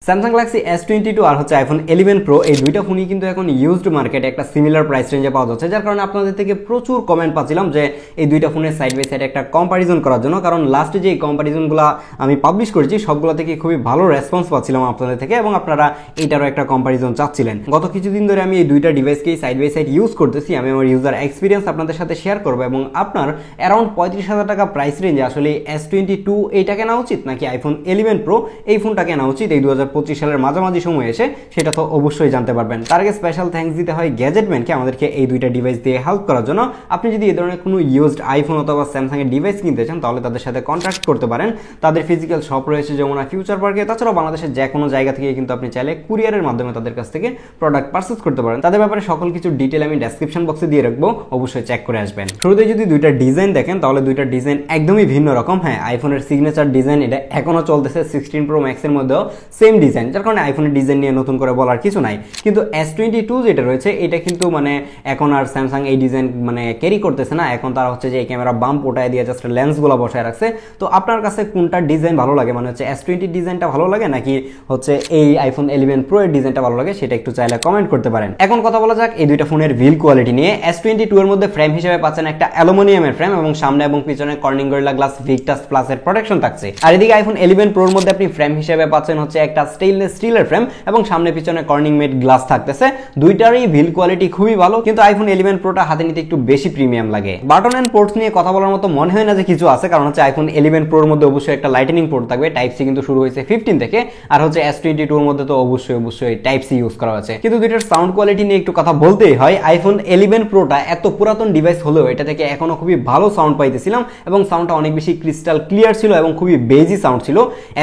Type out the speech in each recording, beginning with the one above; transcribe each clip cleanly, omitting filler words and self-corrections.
Samsung Galaxy S22 আর হচ্ছে iPhone 11 pro এই দুইটা ফোনই কিন্তু এখন ইউজড মার্কেটে একটা সিমিলার প্রাইস রেঞ্জে পাওয়া যাচ্ছে, যার কারণে আপনাদের থেকে প্রচুর কমেন্ট পাচ্ছিলাম যে এই দুইটা ফোনের সাইড বাই সাইড একটা কম্পারিজন করার জন্য। কারণ লাস্টে যে কম্পারিজনগুলো আমি পাবলিশ করেছি সবগুলো থেকে খুবই ভালো রেসপন্স পাচ্ছিলাম আপনাদের থেকে, এবং আপনারা এইটারও একটা কম্পারিজন চাচ্ছিলেন। গত কিছুদিন ধরে আমি এই দুইটা ডিভাইসকেই সাইড বাই সাইড ইউজ করতেছি। আমি আমার ইউজার এক্সপিরিয়েন্স আপনাদের সাথে শেয়ার করবো, এবং আপনার অ্যারাউন্ড 35,000 টাকা প্রাইস রেঞ্জে আসলে S22 এইটা কেনা উচিত নাকি আইফোন 11 প্রো এই ফোনটা কেনা উচিত এই 2025 সালের মাঝামাঝি সময় এসে, সেটা তো অবশ্যই জানতে পারবেন। তার আগে স্পেশাল থ্যাঙ্কস দিতে হয় গ্যাজেটম্যানকে আমাদেরকে এই দুইটা ডিভাইস দিয়ে হেল্প করার জন্য। আপনি যদি এই ধরনের কোনো ইউজড আইফোন অথবা স্যামসাং এর ডিভাইস কিনতে চান তাহলে তাদের সাথে কন্ট্যাক্ট করতে পারেন। তাদের ফিজিক্যাল শপ রয়েছে যমুনা ফিউচার পার্কে, তাছাড়াও বাংলাদেশের যে কোনো জায়গা থেকে কিন্তু আপনি চাইলে কুরিয়ারের মাধ্যমে তাদের কাছ থেকে প্রোডাক্ট পারচেজ করতে পারেন। তাদের ব্যাপারে সকল কিছু ডিটেল আমি ডেসক্রিপশন বক্সে দিয়ে রাখবো, অবশ্যই চেক করে আসবেন। শুরুতে যদি দুইটা ডিজাইন দেখেন তাহলে দুইটা ডিজাইন একদমই ভিন্ন রকম। হ্যাঁ, আইফোনের সিগনেচার ডিজাইন এটা এখনো চলতেছে 16 প্রো ম্যাক্স এর মধ্যেও সেম ডিজাইন, যার কারণে আইফোনের ডিজাইন নিয়ে নতুন করে বলার কিছু নাই। কিন্তু S22 যেটা রয়েছে এটা কিন্তু এখন আর স্যামসাং এই ডিজাইন ক্যারি করতেছে না। এখন তারা হচ্ছে যে এই ক্যামেরা বাম্প ওঠায় দিয়ে জাস্ট লেন্সগুলো বসায় রাখছে। তো আপনার কাছে কোনটা ডিজাইন ভালো লাগে, হচ্ছে S20 ডিজাইনটা ভালো লাগে নাকি হচ্ছে এই আইফোন 11 প্রো এর ডিজাইনটা ভালো লাগে, সেটা একটু চাইলে কমেন্ট করতে পারেন। এখন কথা বলা যাক এই দুইটা ফোনের বিল্ড কোয়ালিটি নিয়ে। S22 এর মধ্যে ফ্রেম হিসেবে পাচ্ছেন একটা অ্যালুমিনিয়ামের ফ্রেম, এবং সামনে এবং পিছনে Corning gorilla glass Victus plus এর প্রোটেকশন থাকছে। আর এদিকে আইফোন 11 প্রো এর মধ্যে আপনি ফ্রেম হিসেবে পাচ্ছেন হচ্ছে একটা স্টেইনলেস স্টিলের ফ্রেম, এবং সামনে পিছনে কর্নিং মেড গ্লাস থাকতেছে। দুইটারই বিল্ড কোয়ালিটি খুবই ভালো, কিন্তু আইফোন 11 প্রোটা হাতে নিতে একটু বেশি প্রিমিয়াম লাগে। বাটন এন্ড পোর্টস নিয়ে কথা বলার মতো মনে হয় না যে কিছু আছে, কারণ হচ্ছে আইফোন 11 প্রোর মধ্যে অবশ্যই একটা লাইটনিং পোর্ট থাকবে। টাইপ সি কিন্তু শুরু হয়েছে 15 থেকে, আর হচ্ছে S22 এর মধ্যে তো অবশ্যই টাইপ সি ইউজ করা আছে। কিন্তু দুইটার সাউন্ড কোয়ালিটি নিয়ে একটু কথা বলতেই হয়। আইফোন 11 প্রোটা এত পুরাতন ডিভাইস হলেও এটা থেকে এখনো খুবই ভালো সাউন্ড পাইতেছিলাম, এবং সাউন্ডটা অনেক বেশি ক্রিস্টাল ক্লিয়ার ছিল এবং খুবই বেজি সাউন্ড ছিল।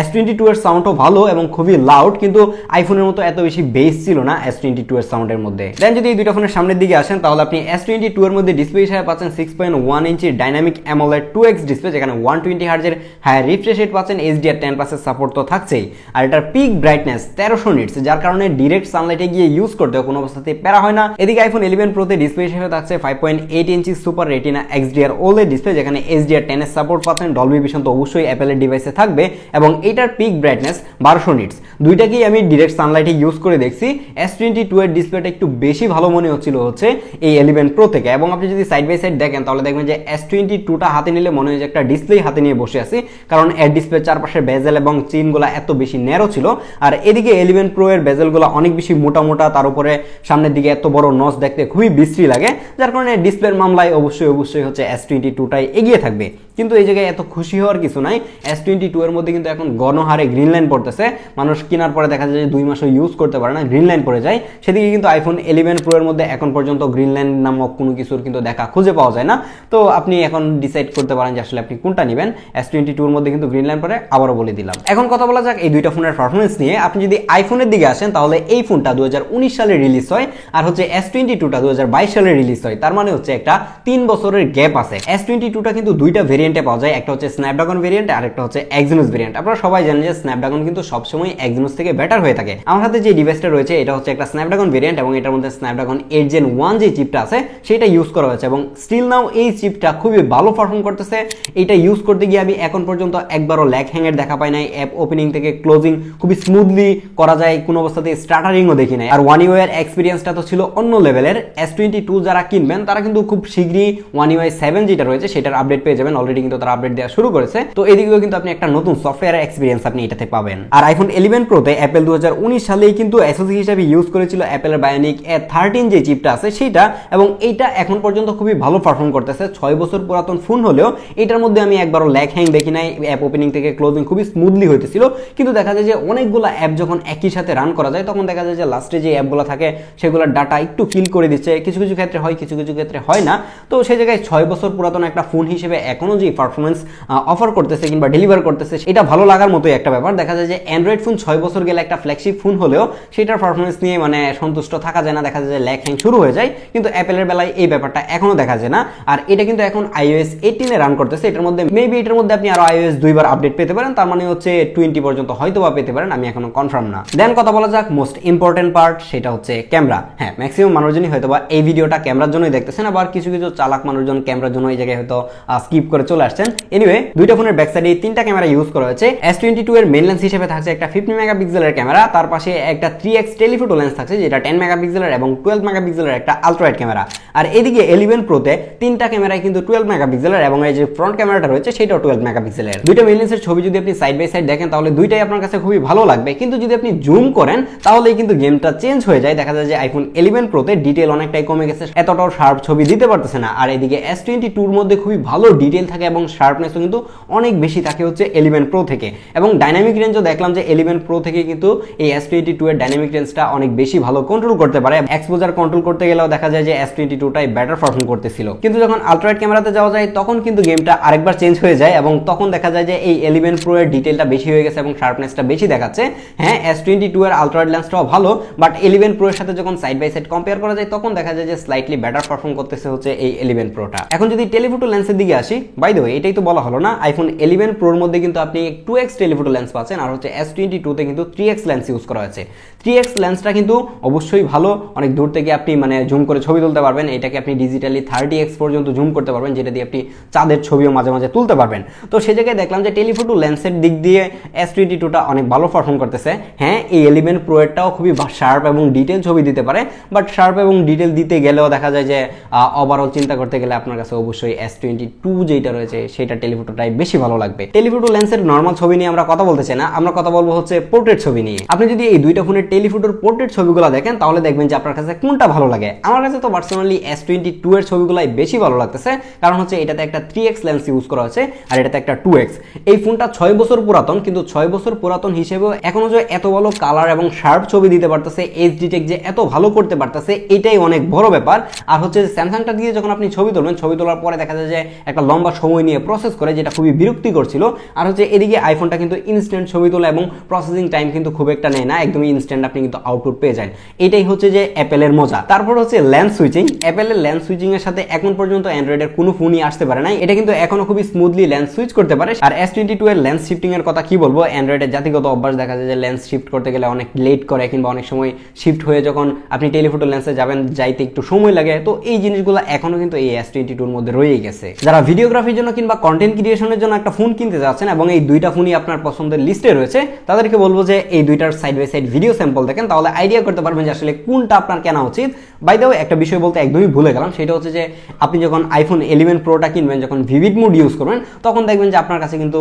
S22 এর সাউন্ডও ভালো এবং খুবই লাউড, কিন্তু আইফোনের মতো এত বেশি বেস ছিল না S22 এর সাউন্ডের মধ্যে। দেন যদি এই দুইটা ফোনের সামনের দিকে আসেন তাহলে আপনি S22 এর মধ্যে ডিসপ্লে হিসেবে পাচ্ছেন 6.1 ইঞ্চি ডাইনামিক অ্যামোলেড 2X ডিসপ্লে, যেখানে 120 হার্জের হাই রিফ্রেশ রেট পাচ্ছেন। HDR10+ এর সাপোর্ট তো থাকছেই, আর এটার পিক ব্রাইটনেস 1300 নিটস, যার কারণে ডিরেক্ট সানলাইটে গিয়ে ইউজ করতে কোনো অবস্থাতেই প্যারা হয় না। এদিকে আইফোন 11 প্রোতে ডিসপ্লে হিসেবে থাকছে 5.8 inch super retina XDR OLED display, যেখানে HDR10 এর সাপোর্ট পাচ্ছেন। ডলবি ভিশন তো অবশ্যই অ্যাপেলের ডিভাইসে থাকবে, এবং এটার পিক ব্রাইটনেস 1200 নিটস। দুইটাকেই আমি ডিরেক্ট সানলাইটে ইউজ করে দেখছি। S22 এর ডিসপ্লেটা একটু বেশি ভালো মনে হচ্ছিল হচ্ছে এই 11 প্রো থেকে, এবং আপনি যদি সাইড বাই সাইড দেখেন তাহলে দেখবেন যে S22টা হাতে নিলে মনে হয় যে একটা ডিসপ্লে হাতে নিয়ে বসে আছি, কারণ এর ডিসপ্লে চারপাশের বেজেল এবং চিনগুলা এত বেশি ন্যারো ছিল। আর এদিকে 11 প্রো এর বেজেলগুলো অনেক বেশি মোটা মোটা, তার উপরে সামনের দিকে এত বড় নচ দেখতে খুবই বিশ্রী লাগে, যার কারণে ডিসপ্লের মামলায় অবশ্যই হচ্ছে S22টাই এগিয়ে থাকবে। কিন্তু এই জায়গায় এত খুশি হওয়ার কিছু নাই। S22 এর মধ্যে কিন্তু এখন গণহারে গ্রিন লাইন পড়তেছে। মানুষ কেনার পরে দেখা যায় যে 2 মাসও ইউজ করতে পারে না, গ্রিন লাইন পড়ে যায়। সেদিকে কিন্তু আইফোন 11 প্রো এর মধ্যে এখন পর্যন্ত গ্রিন লাইন নামক কোনো কিছুর কিন্তু দেখা খুঁজে পাওয়া যায় না। তো আপনি এখন ডিসাইড করতে পারেন যে আসলে আপনি কোনটা নেবেন। S22 এর মধ্যে কিন্তু গ্রিন লাইন পড়ে, আবারও বলে দিলাম। এখন কথা বলা যাক এই দুইটা ফোনের পারফরমেন্স নিয়ে। আপনি যদি আইফোনের দিকে আসেন তাহলে এই ফোনটা 2019 সালে রিলিজ হয়, আর হচ্ছে S22টা 2022 সালে রিলিজ হয়। তার মানে হচ্ছে একটা 3 বছরের গ্যাপ আছে। S22টা কিন্তু দুইটা ভেরিয়েন্টে পাওয়া যায়, একটা হচ্ছে স্ন্যাপড্রাগন ভেরিয়েন্ট আর একটা হচ্ছে এক্সিনোস ভেরিয়েন্ট। আপনারা সবাই জানেন যে স্ন্যাপড্রাগন কিন্তু সবসময় এক্সিনোস থেকে বেটার হয়ে থাকে। আমার হাতে যে ডিভাইসটা রয়েছে এটা হচ্ছে একটা স্ন্যাপড্রাগন ভেরিয়েন্ট, এবং এটার মধ্যে স্ন্যাপড্রাগন 8 Gen 1 যে চিপটা আছে সেটা ইউজ করা হয়েছে, এবং স্টিল নাও এই চিপটা খুবই ভালো পারফর্ম করতেছে। এটা ইউজ করতে গিয়ে আমি এখন পর্যন্ত একবারও ল্যাগ হ্যাংয়ের দেখা পাই নাই। অ্যাপ ওপেনিং থেকে ক্লোজিং খুবই স্মুথলি করা যায়, কোনো অবস্থাতে স্টার্টারিংও দেখি নাই। আর One UI এর এক্সপিরিয়েন্সটা তো ছিল অন্য লেভেলের। S22 যারা কিনবেন তারা কিন্তু খুব শীঘ্রই One UI 7 যেটা রয়েছে সেটার আপডেট পেয়ে যাবেন। অলরেডি কিন্তু তারা আপডেট দেওয়া শুরু করেছে। তো এদিকেও কিন্তু আপনি একটা নতুন সফটওয়্যার এক্সপিরিয়েন্স আপনি এটাতে পাবেন। আর আইফোন 11 প্রোতে অ্যাপেল 2019 সালেই কিন্তু এসওসি হিসেবে ইউজ করেছিল অ্যাপেলের বায়োনিক A13 যে চিপটা আছে সেইটা, এবং এইটা এখন পর্যন্ত খুবই ভালো পারফর্ম করতেছে। 6 বছর পুরাতন ফোন হলেও এটার মধ্যে আমি একবারও ল্যাগ হ্যাং দেখি নাই। অ্যাপ ওপেনিং থেকে ক্লোজিং খুবই স্মুথলি হইতেছিল, কিন্তু দেখা যায় যে অনেকগুলো অ্যাপ যখন একই সাথে রান করা যায় তখন দেখা যায় যে লাস্টে যে অ্যাপগুলো থাকে সেগুলোর ডাটা একটু কিল করে দিচ্ছে। কিছু কিছু ক্ষেত্রে হয়, কিছু কিছু ক্ষেত্রে হয় না। তো সেই জায়গায় 6 বছর পুরাতন একটা ফোন হিসেবে এখনো যে পারফরমেন্স অফার করতেছে কিংবা ডেলিভার করতেছে এটা ভালো লাগার মতোই একটা ব্যাপার। দেখা যায় যে অ্যান্ড্রয়েড ফোন 6 বছর গেলে একটা ফ্ল্যাগশিপ ফোন হলেও সেটার পারফরমেন্স নিয়ে সন্তুষ্ট থাকা যায় না, দেখা যায় যে ল্যাগ হ্যাং শুরু হয়ে যায়। কিন্তু অ্যাপেলের বেলায় এই ব্যাপারটা এখনো দেখা যায় না। আর এটা কিন্তু এখন iOS 18 এ রান করতেছে। এটার মধ্যে মেবি এটার মধ্যে আপনি আরো iOS 2বার আপডেট পেতে পারেন, তার মানে হচ্ছে 20 পর্যন্ত হয়তো বা পেতে পারেন, আমি এখনো কনফার্ম না। দেন কথা বলা যাক মোস্ট ইম্পর্টেন্ট পার্ট, সেটা হচ্ছে ক্যামেরা। হ্যাঁ, ম্যাক্সিমাম মানুষজনই হয়তো বা এই ভিডিওটা ক্যামেরার জন্যই দেখতেছেন, আবার কিছু কিছু চালাক মানুষজন ক্যামেরার জন্য এই জায়গায় হয়তো স্কিপ করে চলে চলে আসছেন। এনিওয়ে দুইটা ফোনের ব্যাক সাইডে তিনটা ক্যামেরা ইউজ করা হয়েছে। S22 এর মেইন লেন্স হিসেবে থাকছে একটা 50 মেগাপিক্সেলের ক্যামেরা, তার পাশে একটা 3x টেলিফোটো লেন্স থাকছে যেটা 10 মেগাপিক্সেলের এবং 12 মেগাপিক্সেলের একটা আলট্রা ওয়াইড ক্যামেরা। আর এদিকে 11 প্রোতে তিনটা ক্যামেরাই কিন্তু 12 মেগাপিক্সেলের এবং এই যে ফ্রন্ট ক্যামেরাটা রয়েছে সেটাও 12 মেগাপিক্সেলের। দুইটা মেইন লেন্সের ছবি যদি আপনি সাইড বাই সাইড দেখেন তাহলে দুইটাই আপনার কাছে খুবই ভালো লাগবে, কিন্তু যদি আপনি জুম করেন তাহলেই কিন্তু গেমটা চেঞ্জ হয়ে যায়। দেখা যায় যে আইফোন 11 প্রোতে ডিটেল অনেকটাই কমে গেছে, এতটাও শার্প ছবি দিতে পারতেছে না। আর এদিকে S22 এর মধ্যে খুবই ভালো ডিটেল থাকে এবং শার্পনেসও কিন্তু অনেক বেশি থাকে হচ্ছে 11 প্রো থেকে। এবং ডাইনামিক রেঞ্জও দেখলাম যে 11 প্রো থেকে কিন্তু এই S22 এর ডাইনামিক রেঞ্জটা অনেক বেশি ভালো কন্ট্রোল করতে পারে। এক্সপোজার কন্ট্রোল করতে গেলেও দেখা যায় যে S22 টাই বেটার পারফর্ম করতেছিল, কিন্তু যখন আলট্রা ওয়াইড ক্যামেরাতে যাওয়া যায় তখন কিন্তু গেমটা আরেকবার চেঞ্জ হয়ে যায় এবং তখন দেখা যায় যে এই 11 প্রো এর ডিটেলটা বেশি হয়ে গেছে এবং শার্পনেসটা বেশি দেখাচ্ছে। হ্যাঁ, S22 এর আলট্রা ওয়াইড লেন্সটাও ভালো, বাট 11 প্রো এর সাথে যখন সাইড বাই সাইড কম্পেয়ার করা যায় তখন দেখা যায় যে স্লাইটলি বেটার পারফর্ম করতেছে হচ্ছে এই 11 প্রোটা। এখন যদি টেলিফোটো লেন্সের দিকে আসি, বাই দ্য ওয়ে এটাই তো বলা হলো না, আইফোন 11 প্রোর মধ্যে কিন্তু আপনি 2x টেলিফোটো লেন্স পাচ্ছেন, আর হচ্ছে S22 তে কিন্তু 3x লেন্স ইউজ করা হয়েছে। 3x লেন্সটা কিন্তু অবশ্যই ভালো, অনেক দূর থেকে আপনি মানে জুম করে ছবি তুলতে পারবেন। এটাকে আপনি ডিজিটালি 30x পর্যন্ত জুম করতে পারবেন, যেটা দিয়ে আপনি চাঁদের ছবিও মাঝে মাঝে তুলতে পারবেন। তো সেই জায়গায় দেখলাম যে টেলিফোটো লেন্সের দিক দিয়ে S22টা অনেক ভালো পারফর্ম করতেছে। হ্যাঁ, এই 11 প্রো এরটাও খুবই শার্প এবং ডিটেল ছবি দিতে পারে, বাট শার্প এবং ডিটেল দিতে গেলেও দেখা যায় যে ওভারঅল চিন্তা করতে গেলে আপনার কাছে অবশ্যই S22 যেটা রয়েছে সেটা টেলিফোটোটাই বেশি ভালো লাগবে। টেলিফোটো লেন্সের নর্মাল ছবি নিয়ে আমরা কথা বলতে চাই না, আমরা কথা বলবো হচ্ছে পোর্ট্রেট ছবি নিয়ে। আপনি যদি এই দুইটা ফোনের টেলিফোটোর পোর্ট্রেট ছবিগুলো দেখেন তাহলে দেখবেন যে আপনার কাছে কোনটা ভালো লাগে। আমার কাছে তো পার্সোনালি S22 এর ছবিগুলাই বেশি ভালো লাগতেছে, কারণ হচ্ছে এটাতে একটা 3x লেন্স ইউজ করা হয়েছে আর এটাতে একটা 2x। এই ফোনটা 6 বছর পুরাতন, কিন্তু 6 বছর পুরাতন হিসেবেও এখনো যে এত ভালো কালার এবং শার্প ছবি দিতে পারতেছে, এইচডি টেক যে এত ভালো করতে পারতেছে, এটাই অনেক বড় ব্যাপার। আর হচ্ছে স্যামসাংটা দিয়ে যখন আপনি ছবি তুলবেন, ছবি তোলার পরে দেখা যায় যে একটা লম্বা সময় নিয়ে প্রসেস করে, যেটা খুবই বিরক্তিকর ছিল। আর হচ্ছে এদিকে আইফোনটা কিন্তু ইনস্ট্যান্ট ছবি তোলা এবং প্রসেসিং টাইম কিন্তু খুব একটা নেয় না, একদমই ইনস্ট্যান্ট আপনি কিন্তু আউটপুট পেয়ে যান। এটাই হচ্ছে যে অ্যাপেলের মজা। তারপর হচ্ছে লেন্স সুইচিং। অ্যাপেলের লেন্স সুইচিং এর সাথে এখন পর্যন্ত অ্যান্ড্রয়েডের কোনো ফোনই আসতে পারে না, এটা কিন্তু এখনো খুবই স্মুথলি লেন্স সুইচ করতে পারে। আর S22 এর লেন্স শিফটিং এর কথা কি বলবো, অ্যান্ড্রয়েডের জাতিগত অভ্যাস দেখা যায় যে লেন্স শিফট করতে গেলে অনেক লেট করে, কিংবা অনেক সময় শিফট হয়ে যখন আপনি টেলিফোটো লেন্সে যাবেন যাইতে একটু সময় লাগে। তো এই জিনিসগুলো এখনো কিন্তু এই S22 এর মধ্যে রয়েই গেছে। যারা ভিডিওগ্রাফির জন্য কিংবা কন্টেন্ট ক্রিয়েশনের জন্য একটা ফোন কিনতে যাচ্ছেন এবং এই দুইটা ফোনই আপনার পছন্দের লিস্টে রয়েছে, তাদেরকে বলবো যে এই দুইটার side by side video sample দেখেন, তাহলে আইডিয়া করতে পারবেন যে আসলে কোনটা আপনার কেনা উচিত। বাই দ্য ওয়ে একটা বিষয় বলতে একদমই ভুলে গেলাম, সেটা হচ্ছে যে আপনি যখন আইফোন 11 প্রোটা কিনবেন, যখন ভিভিড মুড ইউজ করবেন, তখন দেখবেন যে আপনার কাছে কিন্তু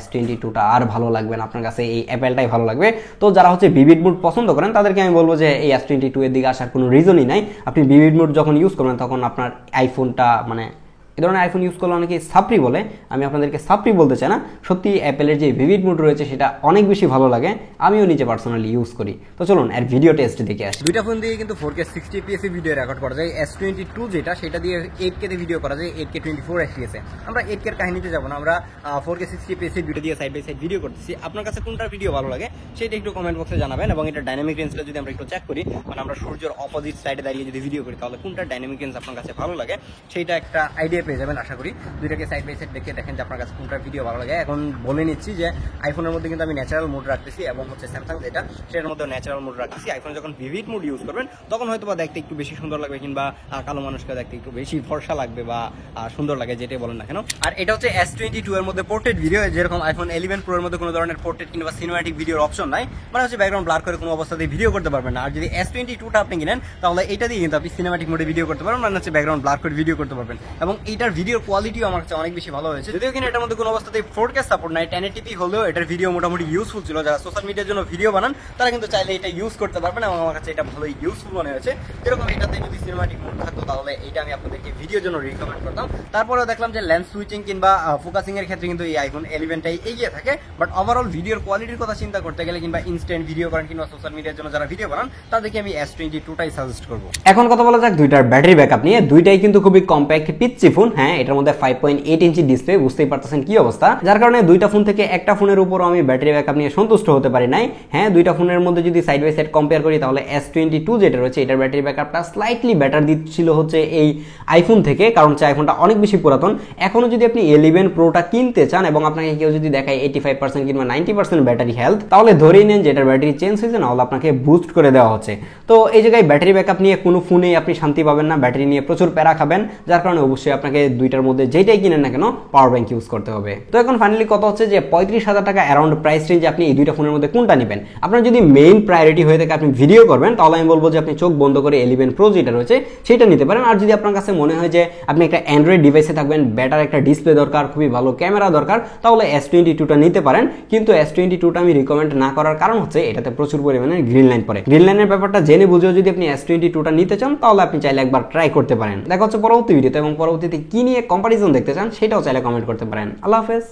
S22টা আর ভালো লাগবে না, আপনার কাছে এই অ্যাপেলটাই ভালো লাগবে। তো যারা হচ্ছে ভিভিড মুড পছন্দ করেন তাদেরকে আমি বলবো যে এই S22 এর দিকে আসার কোনো রিজনই নাই। আপনি ভিভিড মুড যখন ইউজ করবেন তখন আপনার আইফোনটা মানে এই ধরনের আইফোন ইউজ করলে অনেকে সাপ্রি বলে, আমি আপনাদেরকে সাপ্রি বলতে চাই না, সত্যি অ্যাপেলের যে ভিভিড মুড রয়েছে সেটা অনেক বেশি ভালো লাগে, আমিও নিজে পার্সোনালি ইউজ করি। তো চলুন এর ভিডিও টেস্ট দেখে আসি। দুইটা ফোন দিয়ে কিন্তু 4K 60 fps ভিডিও রেকর্ড করা যায়। S22 যেটা সেটা দিয়ে 8K তে ভিডিও করা যায়, 8K 24 fps। আমরা 8K এর কাহিনীতে যাব না, আমরা 4K 60 fps দুটো দিয়ে সাইড বাই সাইড ভিডিও করতেছি। আপনার কাছে কোনটা ভিডিও ভালো লাগে সেটা একটু কমেন্ট বক্সে জানাবেন। এবং এটা ডাইনামিক রেঞ্জটা যদি আমরা একটু চেক করি, মানে আমরা সূর্যের অপোজিট সাইডে দাঁড়িয়ে যদি ভিডিও করি, তাহলে কোনটা ডাইনামিক রেঞ্জ আপনার কাছে ভালো লাগে সেইটা একটা আইডিয়া পেয়ে যাবেন আশা করি। দুইটাকে সাইড বাই সাইড দেখে দেখেন যে আপনার কাছে কোনটা ভিডিও ভালো লাগে। এখন বলে নিচ্ছি যে আইফোনের মধ্যে কিন্তু আমি ন্যাচারাল মোড রাখতেছি এবং হচ্ছে স্যামসাং যেটা সেটার মধ্যে ন্যাচারাল মোড রাখতেছি। আইফোনে যখন ভিভিড মোড ইউজ করবেন তখন হয়তো বা দেখতে একটু বেশি সুন্দর লাগবে, কিংবা কালো মানুষকে দেখতে একটু বেশি ফর্সা লাগবে বা সুন্দর লাগে, যেটাই বলেন না কেন। আর এটা হচ্ছে S22 এর মধ্যে পোর্ট্রেট ভিডিও, যেরকম আইফোন 11 প্রো এর মধ্যে কোনো ধরনের পোর্ট্রেট কিংবা সিনেম্যাটিক ভিডিওর অপশন নাই, মানে হচ্ছে ব্যাকগ্রাউন্ড ব্লার করে কোনো অবস্থাতেই ভিডিও করতে পারবেন না। আর যদি S22টা আপনি কিনেন তাহলে এটা দিয়ে কিন্তু আপনি সিনেম্যাটিক মোডে ভিডিও করতে পারবেন, মানে হচ্ছে ব্যাকগ্রাউন্ড ব্লার করে ভিডিও করতে পারবেন। এবং এইটার ভিডিওর কোয়ালিটিও আমার কাছে অনেক বেশি ভালো হয়েছে, যদিও কিনা এটার মধ্যে কোনো অবস্থাতেই 4K সাপোর্ট নাই। 1080p হলেও এটার ভিডিও মোটামুটি ইউজফুল ছিল। যারা সোশ্যাল মিডিয়ার জন্য ভিডিও বানান তারা কিন্তু চাইলে এটা ইউজ করতে পারবেন, এবং আমার কাছে এটা ভালোই ইউজফুল মনে হয়েছে। যেরকম এটাতে যদি সিনেম্যাটিক মোড থাকতো তাহলে এটা আমি আপনাদেরকে ভিডিওর জন্য রিকমেন্ড করতাম। তারপরেও দেখলাম যে লেন্স সুইচিং কিংবা ফোকাসিং এর ক্ষেত্রে কিন্তু এই আইফোন 11টাই এগিয়ে থাকে। বাট ওভারঅল ভিডিওর কোয়ালিটির কথা চিন্তা করতে গেলে, কিংবা ইনস্ট্যান্ট ভিডিও করেন কিংবা সোশ্যাল মিডিয়ার জন্য যারা ভিডিও বানান, তাদেরকে আমি S22টাই সাজেস্ট করবো। এখন কথা বলা যাক দুইটার ব্যাটারি ব্যাকআপ নিয়ে। দুইটাই কিন্তু খুবই কম্প্যাক্ট পিচ্চি ফোন। হ্যাঁ, এটার মধ্যে 5.8 ইঞ্চি ডিসপ্লে, বুঝতেই পারতেছেন কি অবস্থা, যার কারণে দুইটা ফোন থেকে একটা ফোনের উপরও আমি ব্যাটারি ব্যাকআপ নিয়ে সন্তুষ্ট হতে পারি নাই। হ্যাঁ, দুইটা ফোনের মধ্যে যদি সাইড বাই সাইড কম্পেয়ার করি তাহলে S22 যেটা রয়েছে এটার ব্যাটারি ব্যাকআপটা স্লাইটলি বেটার দিচ্ছিল হচ্ছে এই আইফোন থেকে, কারণ হচ্ছে আইফোনটা অনেক বেশি পুরাতন। এখনো যদি আপনি 11 প্রোটা কিনতে চান এবং আপনাকে কেউ যদি দেখায় 85% কিংবা 90% ব্যাটারি হেলথ, তাহলে ধরেই নেন যে এটার ব্যাটারি চেঞ্জ হয়েছে, না হলে আপনাকে বুস্ট করে দেওয়া হচ্ছে। তো এই জায়গায় ব্যাটারি ব্যাকআপ নিয়ে কোনো ফোনেই আপনি শান্তি পাবেন না, ব্যাটারি নিয়ে প্রচুর প্যারা খাবেন, যার কারণে অবশ্যই আপনাকে আপনাকে দুইটার মধ্যে যেটাই কিনেন না কেন পাওয়ার ব্যাংক ইউজ করতে হবে। তো এখন ফাইনালি কথা হচ্ছে যে 35,000 টাকা অ্যারাউন্ড প্রাইস রেঞ্জে আপনি এই দুইটা ফোনের মধ্যে কোনটা নেবেন। আপনার যদি মেইন প্রায়োরিটি হয়ে থাকে আপনি ভিডিও করবেন, তাহলে আমি বলবো যে আপনি চোখ বন্ধ করে 11 প্রো যেটা রয়েছে সেটা নিতে পারেন। আর যদি আপনার কাছে মনে হয় যে আপনি একটা অ্যান্ড্রয়েড ডিভাইসে থাকবেন, বেটার একটা ডিসপ্লে দরকার, খুবই ভালো ক্যামেরা দরকার, তাহলে S22টা নিতে পারেন। কিন্তু S22টা আমি রিকমেন্ড না করার কারণ হচ্ছে এটাতে প্রচুর পরিমাণে গ্রিন লাইন পড়ে। গ্রিন লাইনের ব্যাপারটা জেনে বুঝেও যদি আপনি S22টা নিতে চান তাহলে আপনি চাইলে একবার ট্রাই করতে পারেন। দেখা হচ্ছে পরবর্তী ভিডিওতে, এবং পরবর্তীতে কি নিয়ে কম্পারিজন দেখতে চান সেটাও চাইলে কমেন্ট করতে পারেন। আল্লাহ হাফেজ।